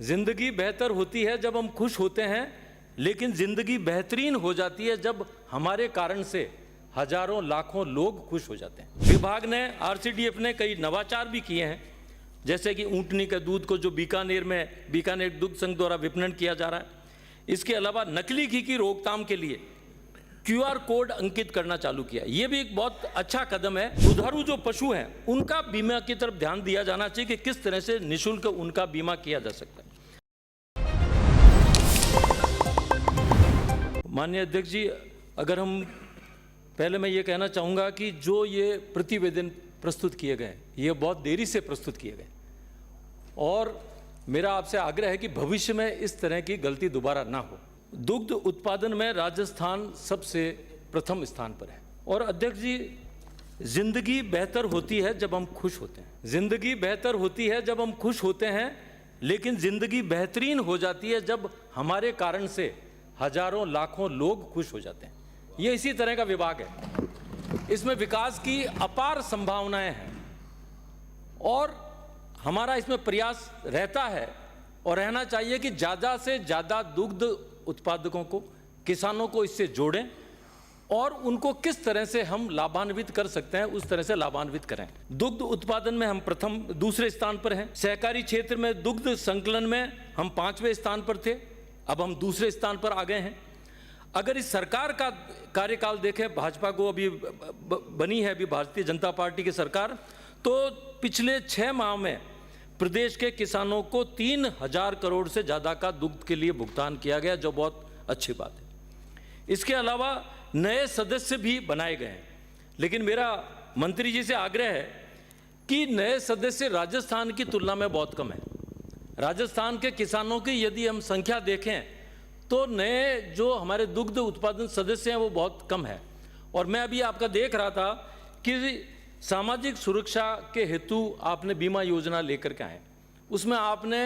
जिंदगी बेहतर होती है जब हम खुश होते हैं, लेकिन जिंदगी बेहतरीन हो जाती है जब हमारे कारण से हजारों लाखों लोग खुश हो जाते हैं। विभाग ने, आरसीडीएफ ने कई नवाचार भी किए हैं, जैसे कि ऊंटनी के दूध को जो बीकानेर दुग्ध संघ द्वारा विपणन किया जा रहा है। इसके अलावा नकली घी की रोकथाम के लिए QR कोड अंकित करना चालू किया। ये भी एक बहुत अच्छा कदम है। दुधारू जो पशु हैं उनका बीमा की तरफ ध्यान दिया जाना चाहिए कि किस तरह से निःशुल्क उनका बीमा किया जा सकता है। माननीय अध्यक्ष जी, अगर हम पहले मैं ये कहना चाहूँगा कि जो ये प्रतिवेदन प्रस्तुत किए गए ये बहुत देरी से प्रस्तुत किए गए और मेरा आपसे आग्रह है कि भविष्य में इस तरह की गलती दोबारा ना हो। दुग्ध उत्पादन में राजस्थान सबसे प्रथम स्थान पर है। और अध्यक्ष जी, जिंदगी बेहतर होती है जब हम खुश होते हैं। जिंदगी बेहतर होती है जब हम खुश होते हैं, लेकिन जिंदगी बेहतरीन हो जाती है जब हमारे कारण से हजारों लाखों लोग खुश हो जाते हैं। ये इसी तरह का विभाग है। इसमें विकास की अपार संभावनाएं हैं और हमारा इसमें प्रयास रहता है और रहना चाहिए कि ज़्यादा से ज़्यादा दुग्ध उत्पादकों को, किसानों को इससे जोड़ें और उनको किस तरह से हम लाभान्वित कर सकते हैं उस तरह से लाभान्वित करें। दुग्ध उत्पादन में हम दूसरे स्थान पर हैं। सहकारी क्षेत्र में दुग्ध संकलन में हम 5वें स्थान पर थे, अब हम दूसरे स्थान पर आ गए हैं। अगर इस सरकार का कार्यकाल देखें, भाजपा को अभी बनी है अभी भारतीय जनता पार्टी की सरकार, तो पिछले 6 माह में प्रदेश के किसानों को 3000 करोड़ से ज़्यादा का दुग्ध के लिए भुगतान किया गया, जो बहुत अच्छी बात है। इसके अलावा नए सदस्य भी बनाए गए हैं, लेकिन मेरा मंत्री जी से आग्रह है कि नए सदस्य राजस्थान की तुलना में बहुत कम है। राजस्थान के किसानों की यदि हम संख्या देखें तो नए जो हमारे दुग्ध उत्पादन सदस्य हैं वो बहुत कम है। और मैं अभी आपका देख रहा था कि सामाजिक सुरक्षा के हेतु आपने बीमा योजना लेकर के आए, उसमें आपने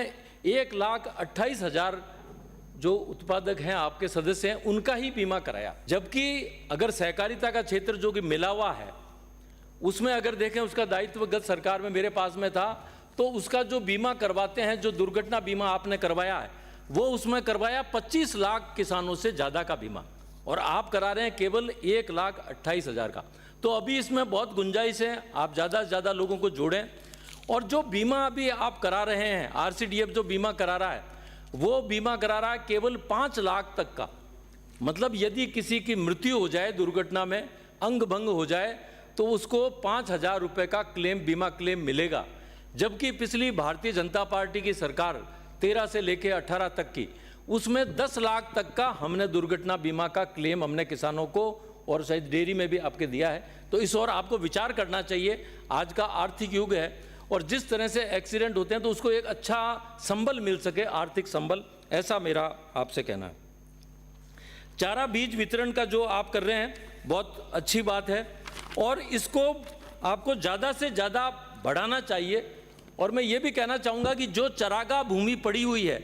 1,28,000 जो उत्पादक हैं आपके सदस्य हैं उनका ही बीमा कराया। जबकि अगर सहकारिता का क्षेत्र जो कि मिला हुआ है उसमें अगर देखें, उसका दायित्व गत सरकार में मेरे पास में था, तो उसका जो बीमा करवाते हैं, जो दुर्घटना बीमा आपने करवाया है, वो उसमें करवाया 25 लाख किसानों से ज़्यादा का बीमा, और आप करा रहे हैं केवल 1,28,000 का। तो अभी इसमें बहुत गुंजाइश है, आप ज़्यादा से ज़्यादा लोगों को जोड़ें। और जो बीमा अभी आप करा रहे हैं, आरसीडीएफ जो बीमा करा रहा है, वो बीमा करा रहा है केवल 5 लाख तक का। मतलब यदि किसी की मृत्यु हो जाए, दुर्घटना में अंग भंग हो जाए, तो उसको 5,000 रुपये का बीमा क्लेम मिलेगा। जबकि पिछली भारतीय जनता पार्टी की सरकार 13 से लेकर 18 तक की, उसमें 10 लाख तक का हमने दुर्घटना बीमा का क्लेम हमने किसानों को और शायद डेयरी में भी आपके दिया है। तो इस ओर आपको विचार करना चाहिए। आज का आर्थिक युग है और जिस तरह से एक्सीडेंट होते हैं तो उसको एक अच्छा संबल मिल सके, आर्थिक संबल, ऐसा मेरा आपसे कहना है। चारा बीज वितरण का जो आप कर रहे हैं बहुत अच्छी बात है और इसको आपको ज़्यादा से ज़्यादा बढ़ाना चाहिए। और मैं ये भी कहना चाहूँगा कि जो चरागाह भूमि पड़ी हुई है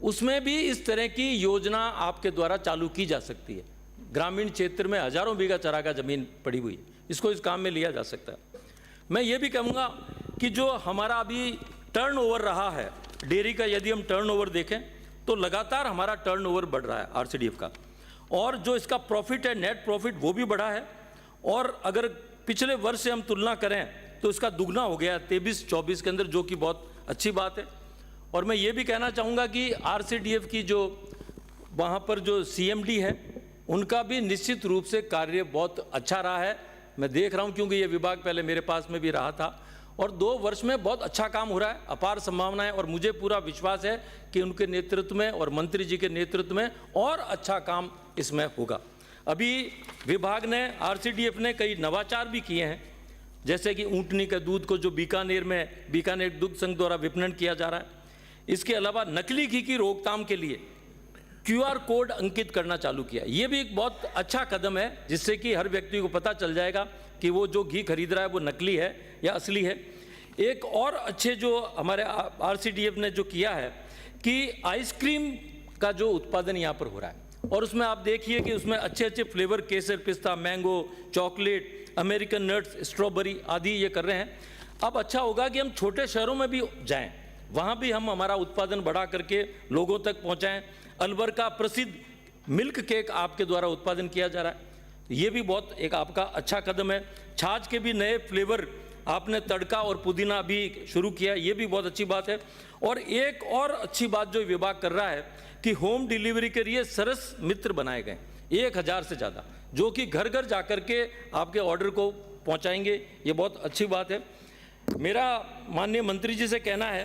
उसमें भी इस तरह की योजना आपके द्वारा चालू की जा सकती है। ग्रामीण क्षेत्र में हजारों बीघा चरागाह जमीन पड़ी हुई है, इसको इस काम में लिया जा सकता है। मैं ये भी कहूँगा कि जो हमारा अभी टर्नओवर रहा है डेयरी का, यदि हम टर्नओवर देखें तो लगातार हमारा टर्नओवर बढ़ रहा है आरसीडीएफ का, और जो इसका प्रॉफिट है, नेट प्रॉफिट, वो भी बढ़ा है। और अगर पिछले वर्ष से हम तुलना करें तो इसका दुगना हो गया 23-24 के अंदर, जो कि बहुत अच्छी बात है। और मैं ये भी कहना चाहूँगा कि आरसीडीएफ की जो वहाँ पर जो सीएमडी है उनका भी निश्चित रूप से कार्य बहुत अच्छा रहा है। मैं देख रहा हूँ क्योंकि ये विभाग पहले मेरे पास में भी रहा था और 2 वर्ष में बहुत अच्छा काम हो रहा है, अपार संभावनाएं। और मुझे पूरा विश्वास है कि उनके नेतृत्व में और मंत्री जी के नेतृत्व में और अच्छा काम इसमें होगा। अभी विभाग ने, आरसीडीएफ ने कई नवाचार भी किए हैं, जैसे कि ऊंटनी के दूध को जो बीकानेर दुग्ध संघ द्वारा विपणन किया जा रहा है। इसके अलावा नकली घी की रोकथाम के लिए QR कोड अंकित करना चालू किया। ये भी एक बहुत अच्छा कदम है, जिससे कि हर व्यक्ति को पता चल जाएगा कि वो जो घी खरीद रहा है वो नकली है या असली है। एक और अच्छे जो हमारे आरसीडीएफ ने जो किया है कि आइसक्रीम का जो उत्पादन यहाँ पर हो रहा है, और उसमें आप देखिए कि उसमें अच्छे अच्छे फ्लेवर, केसर, पिस्ता, mango, chocolate, American nuts, strawberry आदि ये कर रहे हैं। अब अच्छा होगा कि हम छोटे शहरों में भी जाएं, वहाँ भी हम हमारा उत्पादन बढ़ा करके लोगों तक पहुँचाएं। अलवर का प्रसिद्ध मिल्क केक आपके द्वारा उत्पादन किया जा रहा है, ये भी बहुत एक आपका अच्छा कदम है। छाछ के भी नए फ्लेवर आपने तड़का और पुदीना भी शुरू किया, ये भी बहुत अच्छी बात है। और एक और अच्छी बात जो विभाग कर रहा है कि होम डिलीवरी के लिए सरस मित्र बनाए गए 1000 से ज़्यादा, जो कि घर घर जाकर के आपके ऑर्डर को पहुंचाएंगे, ये बहुत अच्छी बात है। मेरा माननीय मंत्री जी से कहना है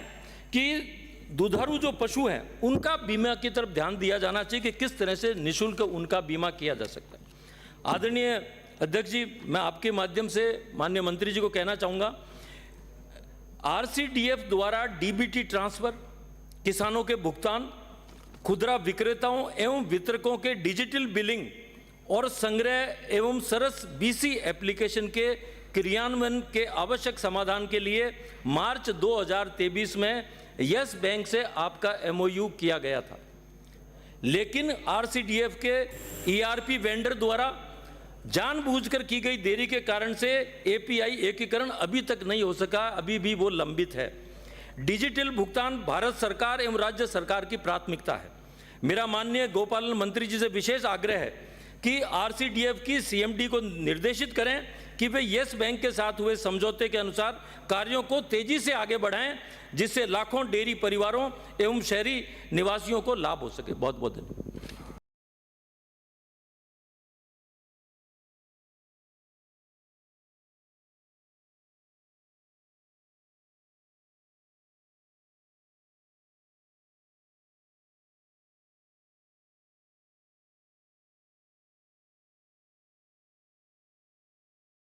कि दुधारू जो पशु हैं उनका बीमा की तरफ ध्यान दिया जाना चाहिए कि किस तरह से निःशुल्क उनका बीमा किया जा सकता है। आदरणीय अध्यक्ष जी, मैं आपके माध्यम से माननीय मंत्री जी को कहना चाहूँगा, आरसीडीएफ द्वारा डीबीटी ट्रांसफर, किसानों के भुगतान, खुदरा विक्रेताओं एवं वितरकों के डिजिटल बिलिंग और संग्रह एवं सरस बीसी एप्लीकेशन के क्रियान्वयन के आवश्यक समाधान के लिए मार्च 2023 में यस बैंक से आपका एमओयू किया गया था, लेकिन आरसीडीएफ के ईआरपी वेंडर द्वारा जानबूझकर की गई देरी के कारण से एपीआई एकीकरण अभी तक नहीं हो सका, अभी भी वो लंबित है। डिजिटल भुगतान भारत सरकार एवं राज्य सरकार की प्राथमिकता है। मेरा माननीय गोपालन मंत्री जी से विशेष आग्रह है कि आरसीडीएफ की सीएमडी को निर्देशित करें कि वे येस बैंक के साथ हुए समझौते के अनुसार कार्यों को तेजी से आगे बढ़ाएं, जिससे लाखों डेयरी परिवारों एवं शहरी निवासियों को लाभ हो सके। बहुत बहुत धन्यवाद।